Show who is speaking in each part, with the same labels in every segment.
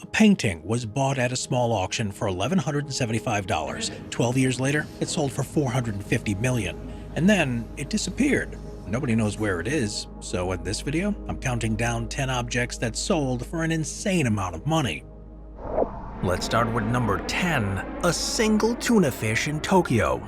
Speaker 1: A painting was bought at a small auction for $1,175. 12 years later, it sold for $450 million. And then it disappeared. Nobody knows where it is, so in this video, I'm counting down 10 objects that sold for an insane amount of money. Let's start with number 10, a single tuna fish in Tokyo.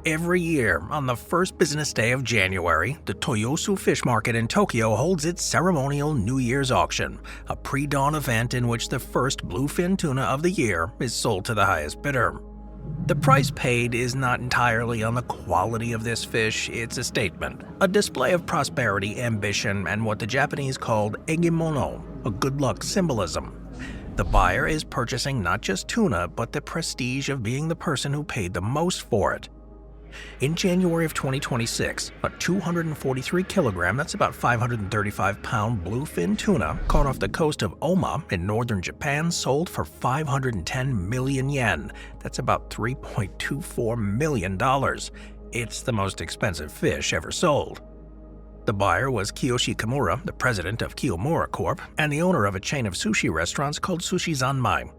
Speaker 1: Every year, on the first business day of January, the Toyosu Fish Market in Tokyo holds its ceremonial New Year's auction, a pre-dawn event in which the first bluefin tuna of the year is sold to the highest bidder. The price paid is not entirely on the quality of this fish, it's a statement, a display of prosperity, ambition, and what the Japanese called egemono, a good luck symbolism. The buyer is purchasing not just tuna, but the prestige of being the person who paid the most for it. In January of 2026, a 243-kilogram, that's about 535-pound bluefin tuna caught off the coast of Oma in northern Japan sold for 510 million yen. That's about $3.24 million. It's the most expensive fish ever sold. The buyer was Kiyoshi Kimura, the president of Kiyomura Corp., and the owner of a chain of sushi restaurants called Sushi Zanmai.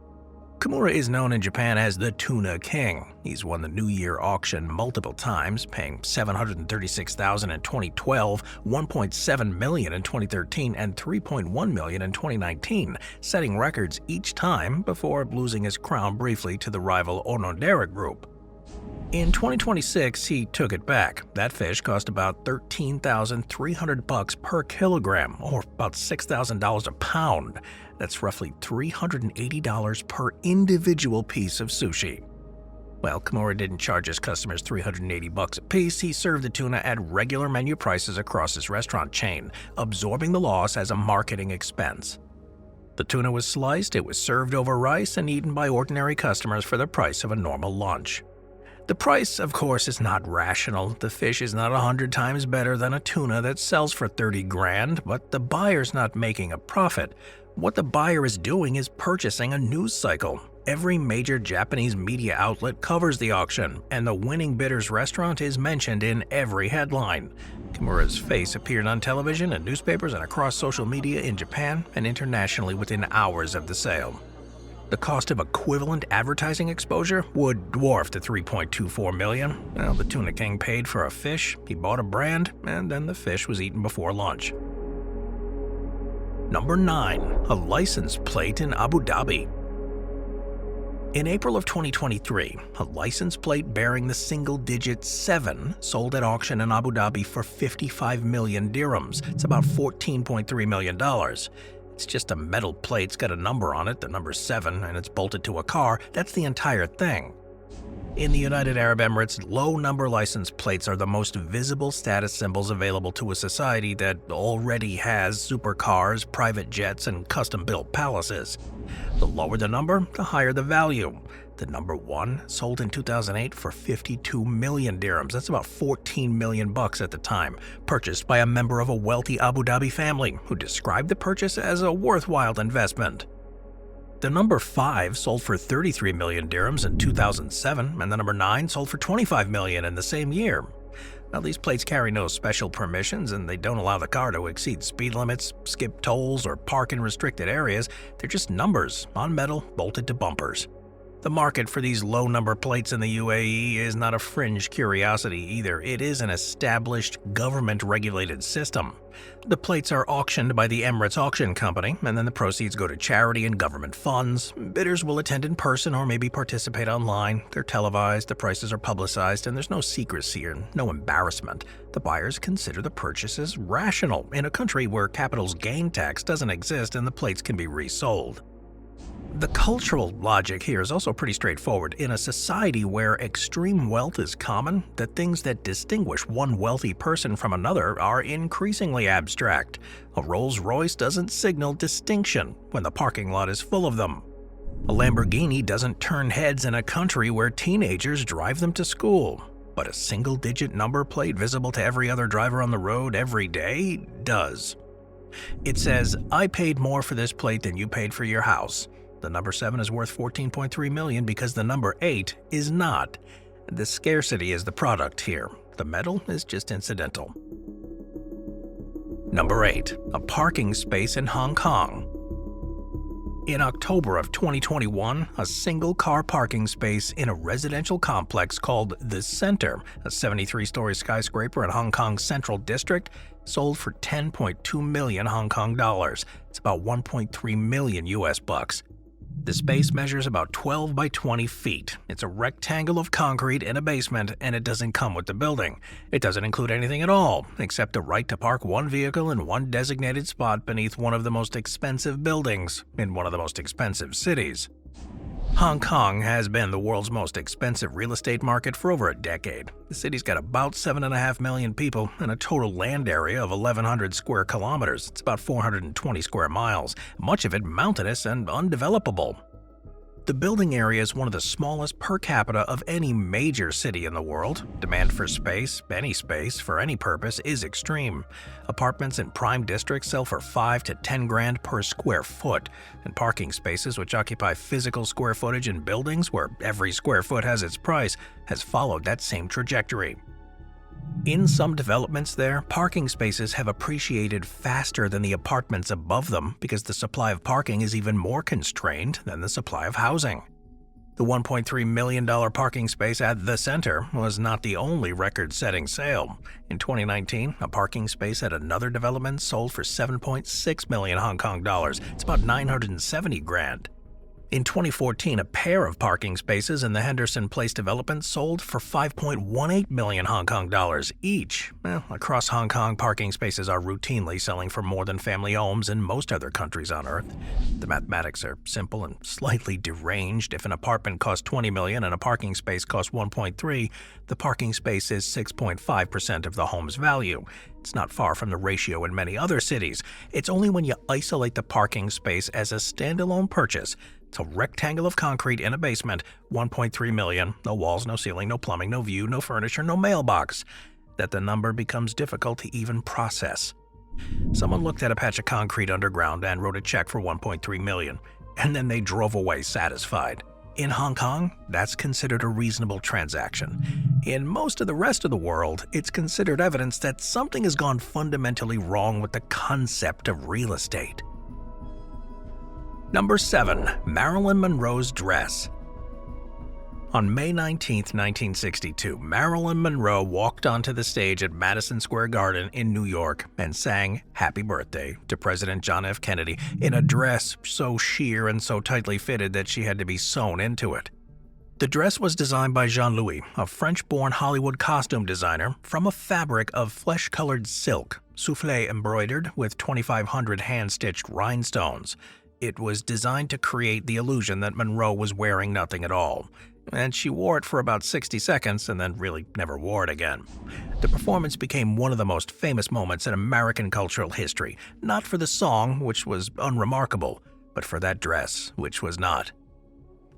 Speaker 1: Kimura is known in Japan as the Tuna King. He's won the New Year auction multiple times, paying $736,000 in 2012, $1.7 million in 2013, and $3.1 million in 2019, setting records each time before losing his crown briefly to the rival Onodera Group. In 2026, he took it back. That fish cost about $13,300 per kilogram, or about $6,000 a pound. That's roughly $380 per individual piece of sushi. Well, Kimura didn't charge his customers $380 a piece. He served the tuna at regular menu prices across his restaurant chain, absorbing the loss as a marketing expense. The tuna was sliced, it was served over rice, and eaten by ordinary customers for the price of a normal lunch. The price, of course, is not rational. The fish is not 100 times better than a tuna that sells for 30 grand, but the buyer's not making a profit. What the buyer is doing is purchasing a news cycle. Every major Japanese media outlet covers the auction, and the winning bidder's restaurant is mentioned in every headline. Kimura's face appeared on television and newspapers and across social media in Japan and internationally within hours of the sale. The cost of equivalent advertising exposure would dwarf the $3.24 million. Well, the Tuna King paid for a fish, he bought a brand, and then the fish was eaten before lunch. Number 9. A license plate in Abu Dhabi. In April of 2023, a license plate bearing the single-digit 7 sold at auction in Abu Dhabi for 55 million dirhams. It's about $14.3 million. It's just a metal plate, it's got a number on it, the number 7, and it's bolted to a car. That's the entire thing. In the United Arab Emirates, low-number license plates are the most visible status symbols available to a society that already has supercars, private jets, and custom-built palaces. The lower the number, the higher the value. The number 1 sold in 2008 for 52 million dirhams. That's about $14 million at the time, purchased by a member of a wealthy Abu Dhabi family who described the purchase as a worthwhile investment. The number 5 sold for 33 million dirhams in 2007, and the number 9 sold for 25 million in the same year. Now, these plates carry no special permissions, and they don't allow the car to exceed speed limits, skip tolls, or park in restricted areas. They're just numbers on metal bolted to bumpers. The market for these low-number plates in the UAE is not a fringe curiosity either. It is an established, government-regulated system. The plates are auctioned by the Emirates Auction Company, and then the proceeds go to charity and government funds. Bidders will attend in person or maybe participate online. They're televised, the prices are publicized, and there's no secrecy or no embarrassment. The buyers consider the purchases rational in a country where capital's gain tax doesn't exist and the plates can be resold. The cultural logic here is also pretty straightforward. In a society where extreme wealth is common, the things that distinguish one wealthy person from another are increasingly abstract. A Rolls-Royce doesn't signal distinction when the parking lot is full of them. A Lamborghini doesn't turn heads in a country where teenagers drive them to school. But a single-digit number plate visible to every other driver on the road every day does. It says, "I paid more for this plate than you paid for your house." The number 7 is worth $14.3 million because the number 8 is not. The scarcity is the product here. The metal is just incidental. Number 8. A parking space in Hong Kong. In October of 2021, a single-car parking space in a residential complex called The Center, a 73-story skyscraper in Hong Kong's Central District, sold for 10.2 million Hong Kong dollars. It's about 1.3 million US bucks. The space measures about 12 by 20 feet. It's a rectangle of concrete in a basement, and it doesn't come with the building. It doesn't include anything at all, except the right to park one vehicle in one designated spot beneath one of the most expensive buildings in one of the most expensive cities. Hong Kong has been the world's most expensive real estate market for over a decade. The city's got about 7.5 million people and a total land area of 1,100 square kilometers. It's about 420 square miles, much of it mountainous and undevelopable. The building area is one of the smallest per capita of any major city in the world. Demand for space, any space, for any purpose, is extreme. Apartments in prime districts sell for 5 to 10 grand per square foot, and parking spaces, which occupy physical square footage in buildings where every square foot has its price, has followed that same trajectory. In some developments there, parking spaces have appreciated faster than the apartments above them because the supply of parking is even more constrained than the supply of housing. The $1.3 million parking space at The Center was not the only record-setting sale. In 2019, a parking space at another development sold for 7.6 million Hong Kong dollars. It's about 970 grand. In 2014, a pair of parking spaces in the Henderson Place development sold for 5.18 million Hong Kong dollars each. Across Hong Kong, parking spaces are routinely selling for more than family homes in most other countries on Earth. The mathematics are simple and slightly deranged. If an apartment costs 20 million and a parking space costs 1.3, the parking space is 6.5% of the home's value. It's not far from the ratio in many other cities. It's only when you isolate the parking space as a standalone purchase. It's a rectangle of concrete in a basement, 1.3 million, no walls, no ceiling, no plumbing, no view, no furniture, no mailbox, that the number becomes difficult to even process. Someone looked at a patch of concrete underground and wrote a check for 1.3 million, and then they drove away satisfied. In Hong Kong, that's considered a reasonable transaction. In most of the rest of the world, it's considered evidence that something has gone fundamentally wrong with the concept of real estate. Number 7. Marilyn Monroe's dress. On May 19, 1962, Marilyn Monroe walked onto the stage at Madison Square Garden in New York and sang Happy Birthday to President John F. Kennedy in a dress so sheer and so tightly fitted that she had to be sewn into it. The dress was designed by Jean-Louis, a French-born Hollywood costume designer, from a fabric of flesh-colored silk, soufflé embroidered with 2,500 hand-stitched rhinestones. It was designed to create the illusion that Monroe was wearing nothing at all, and she wore it for about 60 seconds and then really never wore it again. The performance became one of the most famous moments in American cultural history, not for the song, which was unremarkable, but for that dress, which was not.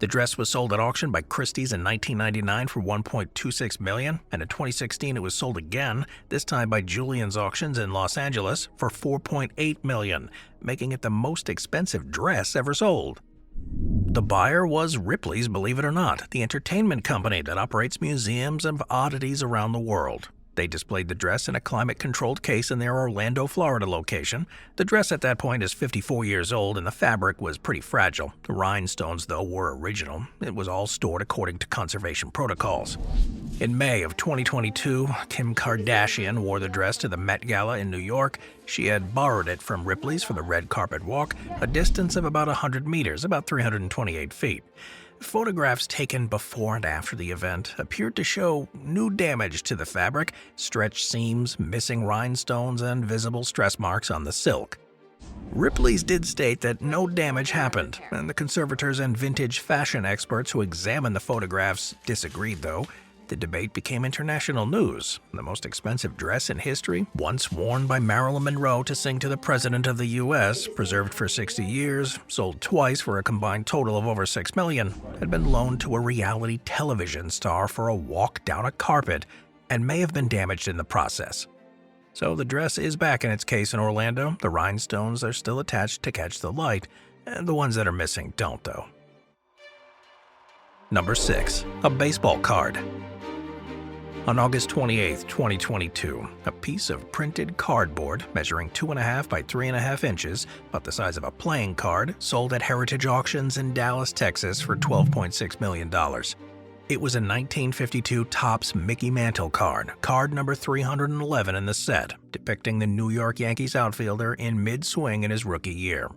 Speaker 1: The dress was sold at auction by Christie's in 1999 for $1.26 million, and in 2016 it was sold again, this time by Julien's Auctions in Los Angeles for $4.8 million, making it the most expensive dress ever sold. The buyer was Ripley's Believe It or Not, the entertainment company that operates museums of oddities around the world. They displayed the dress in a climate-controlled case in their Orlando, Florida location. The dress at that point is 54 years old and the fabric was pretty fragile. The rhinestones, though, were original. It was all stored according to conservation protocols. In May of 2022, Kim Kardashian wore the dress to the Met Gala in New York. She had borrowed it from Ripley's for the red carpet walk, a distance of about 100 meters, about 328 feet. Photographs taken before and after the event appeared to show new damage to the fabric, stretched seams, missing rhinestones, and visible stress marks on the silk. Ripley's did state that no damage happened, and the conservators and vintage fashion experts who examined the photographs disagreed, though. The debate became international news. The most expensive dress in history, once worn by Marilyn Monroe to sing to the President of the U.S., preserved for 60 years, sold twice for a combined total of over $6 million, had been loaned to a reality television star for a walk down a carpet, and may have been damaged in the process. So the dress is back in its case in Orlando. The rhinestones are still attached to catch the light, and the ones that are missing don't, though. Number 6. A baseball card. On August 28, 2022, a piece of printed cardboard measuring 2.5 by 3.5 inches, about the size of a playing card, sold at Heritage Auctions in Dallas, Texas for $12.6 million. It was a 1952 Topps Mickey Mantle card number 311 in the set, depicting the New York Yankees outfielder in mid-swing in his rookie year.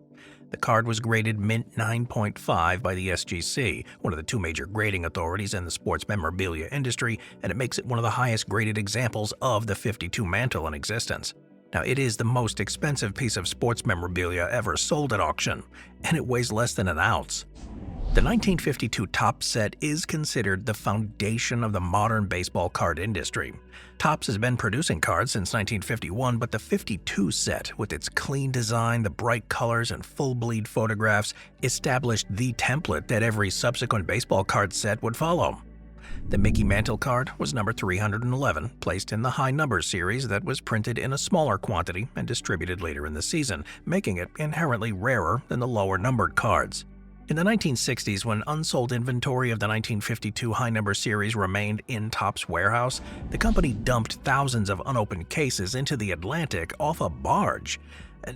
Speaker 1: The card was graded mint 9.5 by the SGC, one of the two major grading authorities in the sports memorabilia industry, and it makes it one of the highest graded examples of the 52 mantle in existence. Now, it is the most expensive piece of sports memorabilia ever sold at auction, and it weighs less than an ounce. The 1952 Topps set is considered the foundation of the modern baseball card industry. Topps has been producing cards since 1951, but the 52 set, with its clean design, the bright colors, and full-bleed photographs, established the template that every subsequent baseball card set would follow. The Mickey Mantle card was number 311, placed in the high number series that was printed in a smaller quantity and distributed later in the season, making it inherently rarer than the lower numbered cards. In the 1960s, when unsold inventory of the 1952 high-number series remained in Topps' warehouse, the company dumped thousands of unopened cases into the Atlantic off a barge.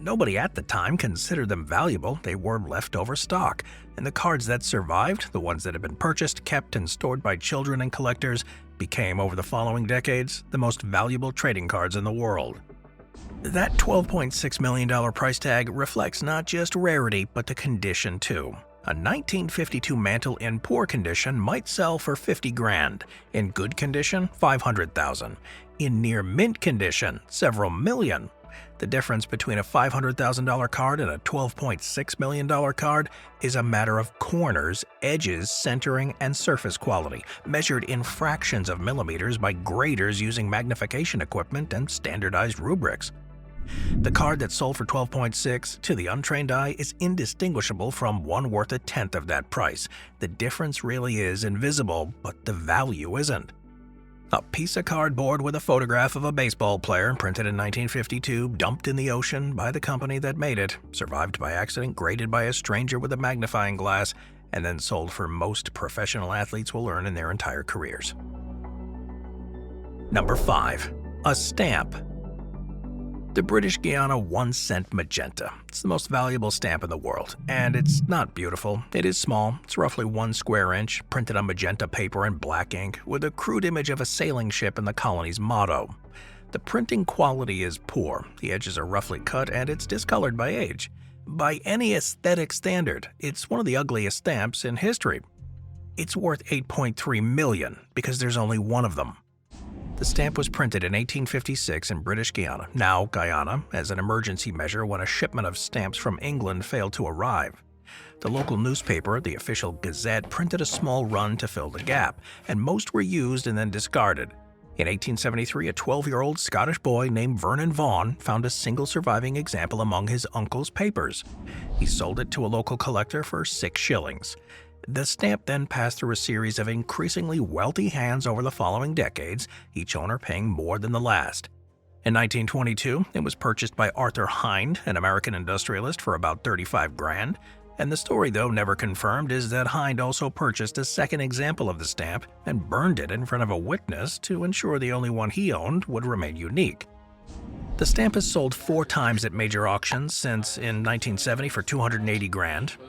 Speaker 1: Nobody at the time considered them valuable. They were leftover stock, and the cards that survived, the ones that had been purchased, kept, and stored by children and collectors, became, over the following decades, the most valuable trading cards in the world. That $12.6 million price tag reflects not just rarity, but the condition too. A 1952 mantle in poor condition might sell for $50,000. In good condition, $500,000. In near mint condition, several million. The difference between a $500,000 card and a $12.6 million card is a matter of corners, edges, centering, and surface quality, measured in fractions of millimeters by graders using magnification equipment and standardized rubrics. The card that sold for $12.6 to the untrained eye is indistinguishable from one worth a tenth of that price. The difference really is invisible, but the value isn't. A piece of cardboard with a photograph of a baseball player printed in 1952, dumped in the ocean by the company that made it, survived by accident, graded by a stranger with a magnifying glass, and then sold for most professional athletes will earn in their entire careers. Number 5. A stamp. The British Guiana 1-cent magenta. It's the most valuable stamp in the world, and it's not beautiful. It is small, it's roughly 1 square inch, printed on magenta paper and black ink, with a crude image of a sailing ship and the colony's motto. The printing quality is poor, the edges are roughly cut, and it's discolored by age. By any aesthetic standard, it's one of the ugliest stamps in history. It's worth $8.3 million because there's only one of them. The stamp was printed in 1856 in British Guiana, now Guyana, as an emergency measure when a shipment of stamps from England failed to arrive. The local newspaper, the official Gazette, printed a small run to fill the gap, and most were used and then discarded. In 1873, a 12-year-old Scottish boy named Vernon Vaughan found a single surviving example among his uncle's papers. He sold it to a local collector for 6 shillings. The stamp then passed through a series of increasingly wealthy hands over the following decades, each owner paying more than the last. In 1922, it was purchased by Arthur Hind, an American industrialist, for about $35,000, and the story, though never confirmed, is that Hind also purchased a second example of the stamp and burned it in front of a witness to ensure the only one he owned would remain unique. The stamp has sold 4 times at major auctions since in 1970 for $280,000,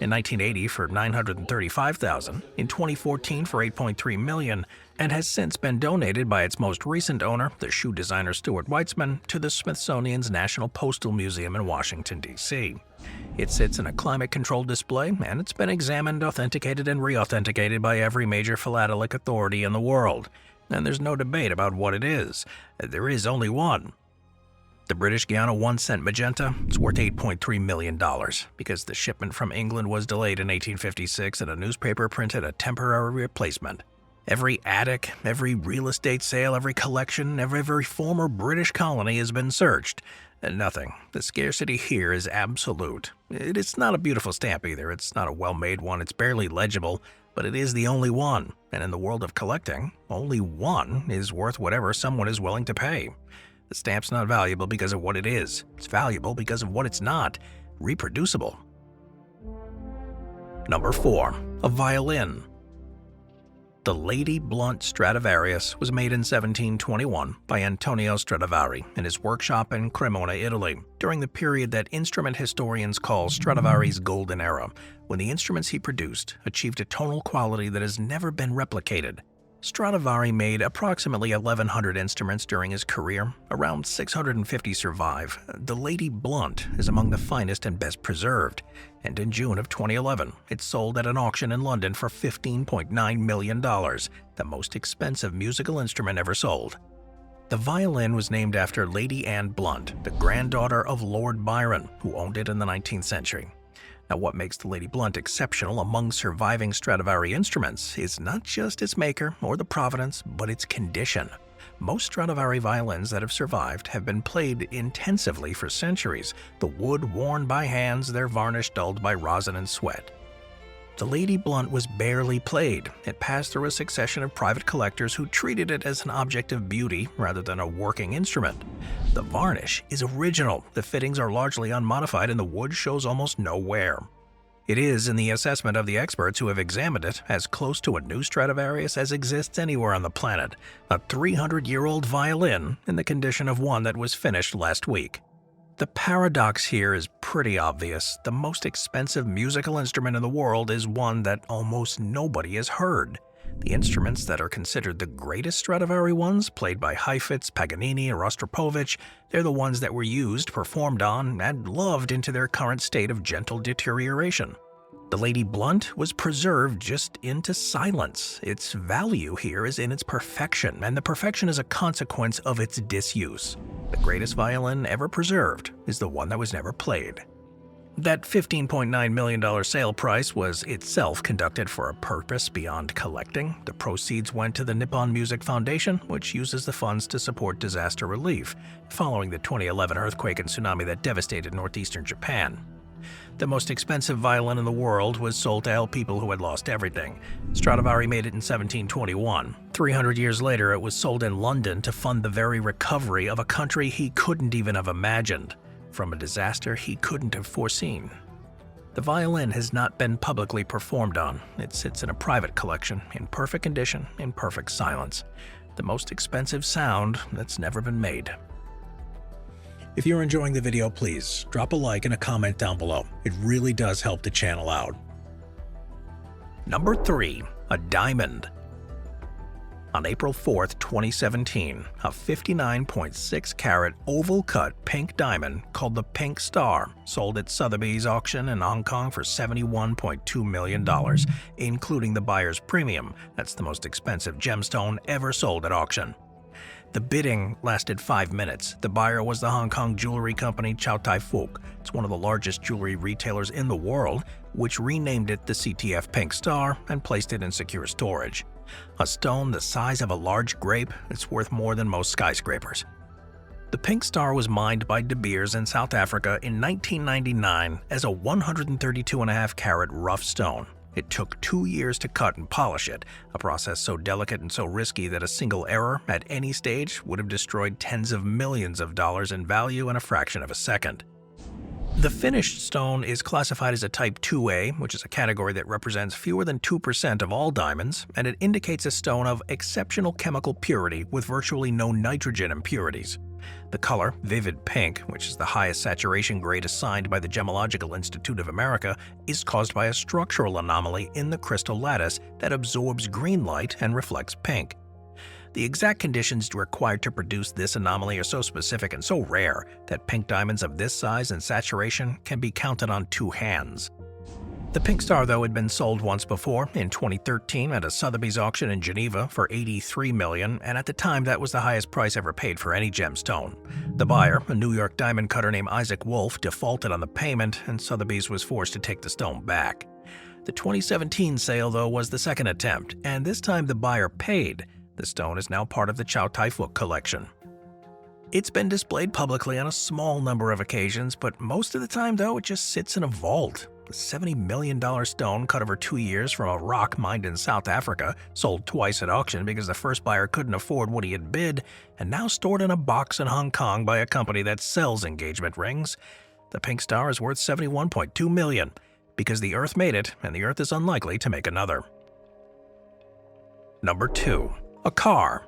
Speaker 1: in 1980 for $935,000, in 2014 for $8.3 million, and has since been donated by its most recent owner, the shoe designer Stuart Weitzman, to the Smithsonian's National Postal Museum in Washington, D.C. It sits in a climate-controlled display, and it's been examined, authenticated, and re-authenticated by every major philatelic authority in the world. And there's no debate about what it is. There is only one. The British Guiana 1-cent magenta is worth $8.3 million because the shipment from England was delayed in 1856 and a newspaper printed a temporary replacement. Every attic, every real estate sale, every collection, every former British colony has been searched. And nothing. The scarcity here is absolute. It's not a beautiful stamp either. It's not a well-made one. It's barely legible, but it is the only one. And in the world of collecting, only one is worth whatever someone is willing to pay. The stamp's not valuable because of what it is. It's valuable because of what it's not. Reproducible. Number 4. A violin. The Lady Blunt Stradivarius was made in 1721 by Antonio Stradivari in his workshop in Cremona, Italy, during the period that instrument historians call Stradivari's Golden Era, when the instruments he produced achieved a tonal quality that has never been replicated. Stradivari made approximately 1,100 instruments during his career. Around 650 survive. The Lady Blunt is among the finest and best preserved, and in June of 2011, it sold at an auction in London for $15.9 million, the most expensive musical instrument ever sold. The violin was named after Lady Anne Blunt, the granddaughter of Lord Byron, who owned it in the 19th century. Now, what makes the Lady Blunt exceptional among surviving Stradivari instruments is not just its maker or the provenance, but its condition. Most Stradivari violins that have survived have been played intensively for centuries, the wood worn by hands, their varnish dulled by rosin and sweat. The Lady Blunt was barely played. It passed through a succession of private collectors who treated it as an object of beauty rather than a working instrument. The varnish is original, the fittings are largely unmodified, and the wood shows almost no wear. It is, in the assessment of the experts who have examined it, as close to a new Stradivarius as exists anywhere on the planet, a 300-year-old violin in the condition of one that was finished last week. The paradox here is pretty obvious. The most expensive musical instrument in the world is one that almost nobody has heard. The instruments that are considered the greatest Stradivari ones, played by Heifetz, Paganini, or Rostropovich, they're the ones that were used, performed on, and loved into their current state of gentle deterioration. The Lady Blunt was preserved just into silence. Its value here is in its perfection, and the perfection is a consequence of its disuse. The greatest violin ever preserved is the one that was never played. That $15.9 million sale price was itself conducted for a purpose beyond collecting. The proceeds went to the Nippon Music Foundation, which uses the funds to support disaster relief, following the 2011 earthquake and tsunami that devastated northeastern Japan. The most expensive violin in the world was sold to help people who had lost everything. Stradivari made it in 1721. 300 years later, it was sold in London to fund the very recovery of a country he couldn't even have imagined, from a disaster he couldn't have foreseen. The violin has not been publicly performed on. It sits in a private collection, in perfect condition, in perfect silence. The most expensive sound that's never been made. If you're enjoying the video, please drop a like and a comment down below. It really does help the channel out. Number 3. A diamond. On April 4th, 2017, a 59.6-carat oval-cut pink diamond called the Pink Star sold at Sotheby's auction in Hong Kong for $71.2 million, including the buyer's premium. That's the most expensive gemstone ever sold at auction. The bidding lasted 5 minutes. The buyer was the Hong Kong jewelry company Chow Tai Fook. It's one of the largest jewelry retailers in the world, which renamed it the CTF Pink Star and placed it in secure storage. A stone the size of a large grape, it's worth more than most skyscrapers. The Pink Star was mined by De Beers in South Africa in 1999 as a 132.5-carat rough stone. It took 2 years to cut and polish it, a process so delicate and so risky that a single error at any stage would have destroyed tens of millions of dollars in value in a fraction of a second. The finished stone is classified as a Type 2A, which is a category that represents fewer than 2% of all diamonds, and it indicates a stone of exceptional chemical purity with virtually no nitrogen impurities. The color, vivid pink, which is the highest saturation grade assigned by the Gemological Institute of America, is caused by a structural anomaly in the crystal lattice that absorbs green light and reflects pink. The exact conditions required to produce this anomaly are so specific and so rare that pink diamonds of this size and saturation can be counted on 2 hands. The Pink Star, though, had been sold once before, in 2013 at a Sotheby's auction in Geneva for $83 million, and at the time that was the highest price ever paid for any gemstone. The buyer, a New York diamond cutter named Isaac Wolf, defaulted on the payment, and Sotheby's was forced to take the stone back. The 2017 sale, though, was the second attempt, and this time the buyer paid. The stone is now part of the Chow Tai Fook collection. It's been displayed publicly on a small number of occasions, but most of the time, though, it just sits in a vault. The $70 million stone cut over 2 years from a rock mined in South Africa, sold twice at auction because the first buyer couldn't afford what he had bid, and now stored in a box in Hong Kong by a company that sells engagement rings. The Pink Star is worth $71.2 million because the Earth made it, and the Earth is unlikely to make another. Number 2. A car.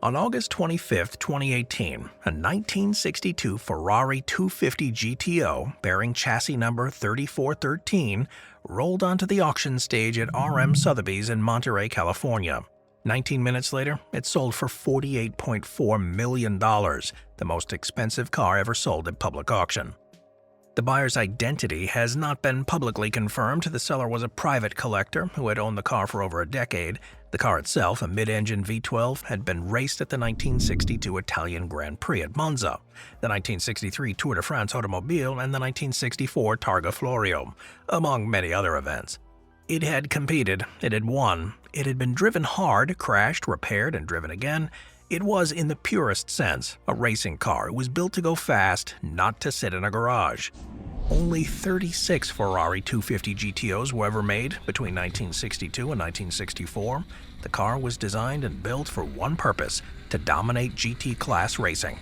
Speaker 1: On August 25, 2018, a 1962 Ferrari 250 GTO bearing chassis number 3413 rolled onto the auction stage at RM Sotheby's in Monterey, California. 19 minutes later, it sold for $48.4 million, the most expensive car ever sold at public auction. The buyer's identity has not been publicly confirmed. The seller was a private collector who had owned the car for over a decade. The car itself, a mid-engine V12, had been raced at the 1962 Italian Grand Prix at Monza, the 1963 Tour de France Automobile, and the 1964 Targa Florio, among many other events. It had competed, it had won, it had been driven hard, crashed, repaired, and driven again. It was, in the purest sense, a racing car. It was built to go fast, not to sit in a garage. Only 36 Ferrari 250 GTOs were ever made between 1962 and 1964. The car was designed and built for one purpose: to dominate GT-class racing.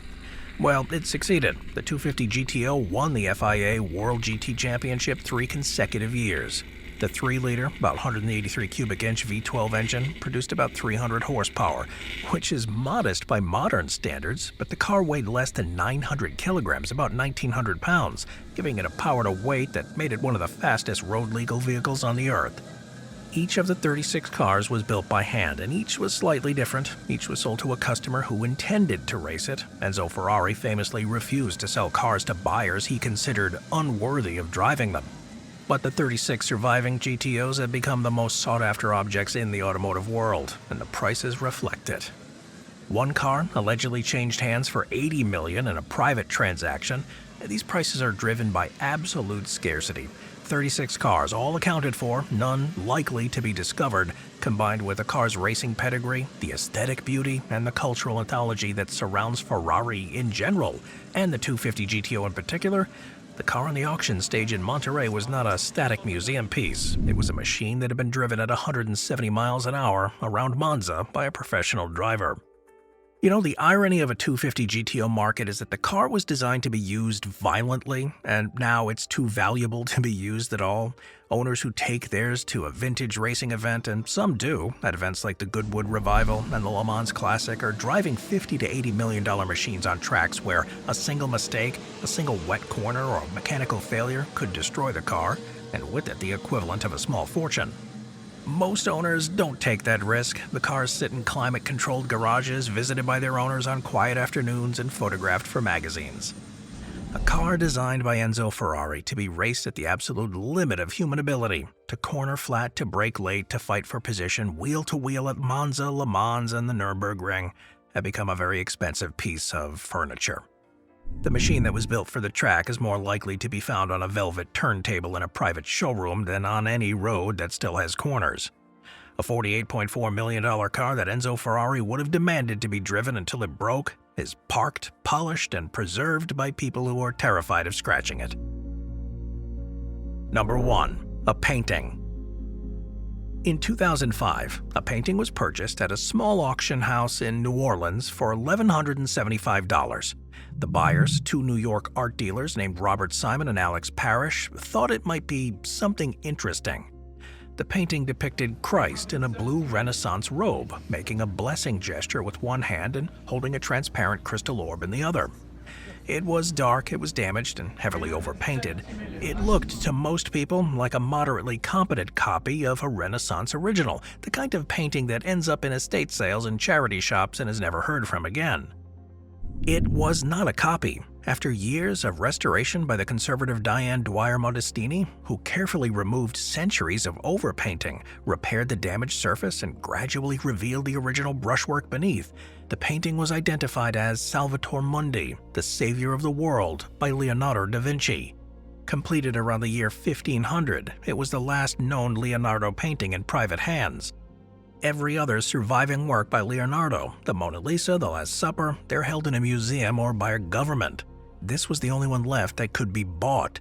Speaker 1: Well, it succeeded. The 250 GTO won the FIA World GT Championship 3 consecutive years. The 3-liter, about 183 cubic inch V12 engine produced about 300 horsepower, which is modest by modern standards, but the car weighed less than 900 kilograms, about 1,900 pounds, giving it a power to weight that made it one of the fastest road-legal vehicles on the earth. Each of the 36 cars was built by hand, and each was slightly different. Each was sold to a customer who intended to race it. Enzo Ferrari famously refused to sell cars to buyers he considered unworthy of driving them. But the 36 surviving GTOs have become the most sought-after objects in the automotive world, and the prices reflect it. One car allegedly changed hands for $80 million in a private transaction. These prices are driven by absolute scarcity. 36 cars, all accounted for, none likely to be discovered, combined with a car's racing pedigree, the aesthetic beauty, and the cultural mythology that surrounds Ferrari in general, and the 250 GTO in particular. The car on the auction stage in Monterey was not a static museum piece. It was a machine that had been driven at 170 miles an hour around Monza by a professional driver. You know, the irony of a 250 GTO market is that the car was designed to be used violently, and now it's too valuable to be used at all. Owners who take theirs to a vintage racing event, and some do, at events like the Goodwood Revival and the Le Mans Classic, are driving $50 to $80 million machines on tracks where a single mistake, a single wet corner, or a mechanical failure could destroy the car, and with it the equivalent of a small fortune. Most owners don't take that risk. The cars sit in climate-controlled garages, visited by their owners on quiet afternoons and photographed for magazines. A car designed by Enzo Ferrari to be raced at the absolute limit of human ability, to corner flat, to brake late, to fight for position, wheel to wheel at Monza, Le Mans, and the Nürburgring, had become a very expensive piece of furniture. The machine that was built for the track is more likely to be found on a velvet turntable in a private showroom than on any road that still has corners. A $48.4 million car that Enzo Ferrari would have demanded to be driven until it broke is parked, polished, and preserved by people who are terrified of scratching it. Number 1. A painting. In 2005, a painting was purchased at a small auction house in New Orleans for $1,175. The buyers, 2 New York art dealers named Robert Simon and Alex Parrish, thought it might be something interesting. The painting depicted Christ in a blue Renaissance robe, making a blessing gesture with one hand and holding a transparent crystal orb in the other. It was dark, it was damaged, and heavily overpainted. It looked to most people like a moderately competent copy of a Renaissance original, the kind of painting that ends up in estate sales and charity shops and is never heard from again. It was not a copy. After years of restoration by the conservative Diane Dwyer Modestini, who carefully removed centuries of overpainting, repaired the damaged surface, and gradually revealed the original brushwork beneath, the painting was identified as Salvator Mundi, the Savior of the World, by Leonardo da Vinci. Completed around the year 1500, it was the last known Leonardo painting in private hands. Every other surviving work by Leonardo, the Mona Lisa, the Last Supper, they're held in a museum or by a government. This was the only one left that could be bought.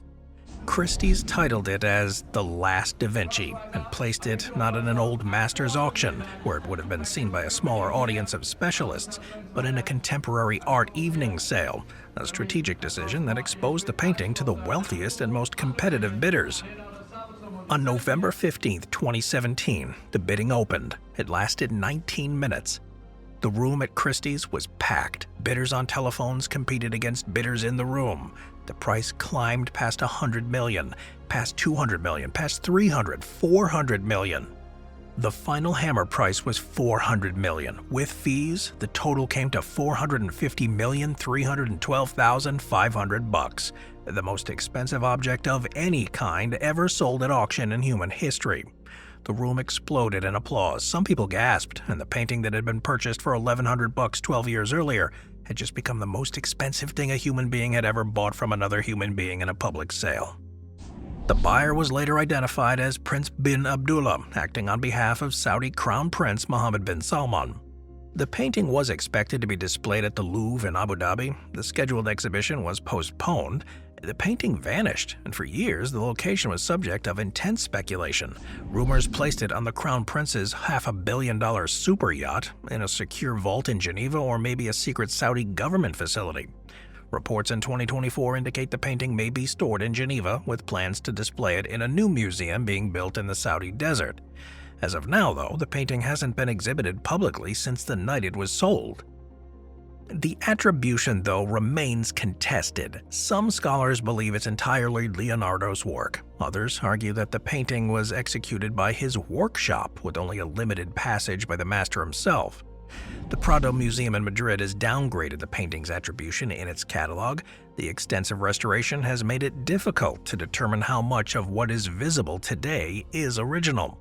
Speaker 1: Christie's titled it as The Last Da Vinci and placed it not in an old master's auction, where it would have been seen by a smaller audience of specialists, but in a contemporary art evening sale, a strategic decision that exposed the painting to the wealthiest and most competitive bidders. On November 15, 2017, the bidding opened. It lasted 19 minutes. The room at Christie's was packed. Bidders on telephones competed against bidders in the room. The price climbed past $100 million, past $200 million, past $300, $400 million. The final hammer price was $400 million. With fees, the total came to $450,312,500, the most expensive object of any kind ever sold at auction in human history. The room exploded in applause. Some people gasped, and the painting that had been purchased for $1,100 12 years earlier had just become the most expensive thing a human being had ever bought from another human being in a public sale. The buyer was later identified as Prince bin Abdullah, acting on behalf of Saudi Crown Prince Mohammed bin Salman. The painting was expected to be displayed at the Louvre in Abu Dhabi. The scheduled exhibition was postponed. The painting vanished, and for years the location was subject of intense speculation. Rumors placed it on the Crown Prince's $500 million super yacht, in a secure vault in Geneva, or maybe a secret Saudi government facility. Reports in 2024 indicate the painting may be stored in Geneva, with plans to display it in a new museum being built in the Saudi desert. As of now, though, the painting hasn't been exhibited publicly since the night it was sold. The attribution, though, remains contested. Some scholars believe it's entirely Leonardo's work. Others argue that the painting was executed by his workshop, with only a limited passage by the master himself. The Prado Museum in Madrid has downgraded the painting's attribution in its catalog. The extensive restoration has made it difficult to determine how much of what is visible today is original.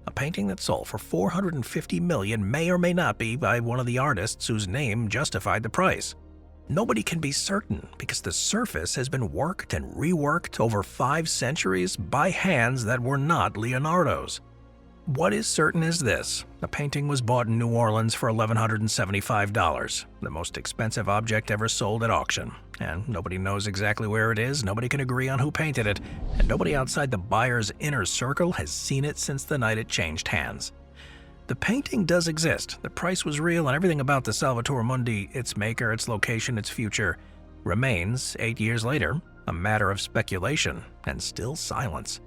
Speaker 1: A painting that sold for $450 million may or may not be by one of the artists whose name justified the price. Nobody can be certain because the surface has been worked and reworked over 5 centuries by hands that were not Leonardo's. What is certain is this: the painting was bought in New Orleans for $1,175, the most expensive object ever sold at auction. And nobody knows exactly where it is, nobody can agree on who painted it, and nobody outside the buyer's inner circle has seen it since the night it changed hands. The painting does exist, the price was real, and everything about the Salvator Mundi, its maker, its location, its future, remains, 8 years later, a matter of speculation and still silence.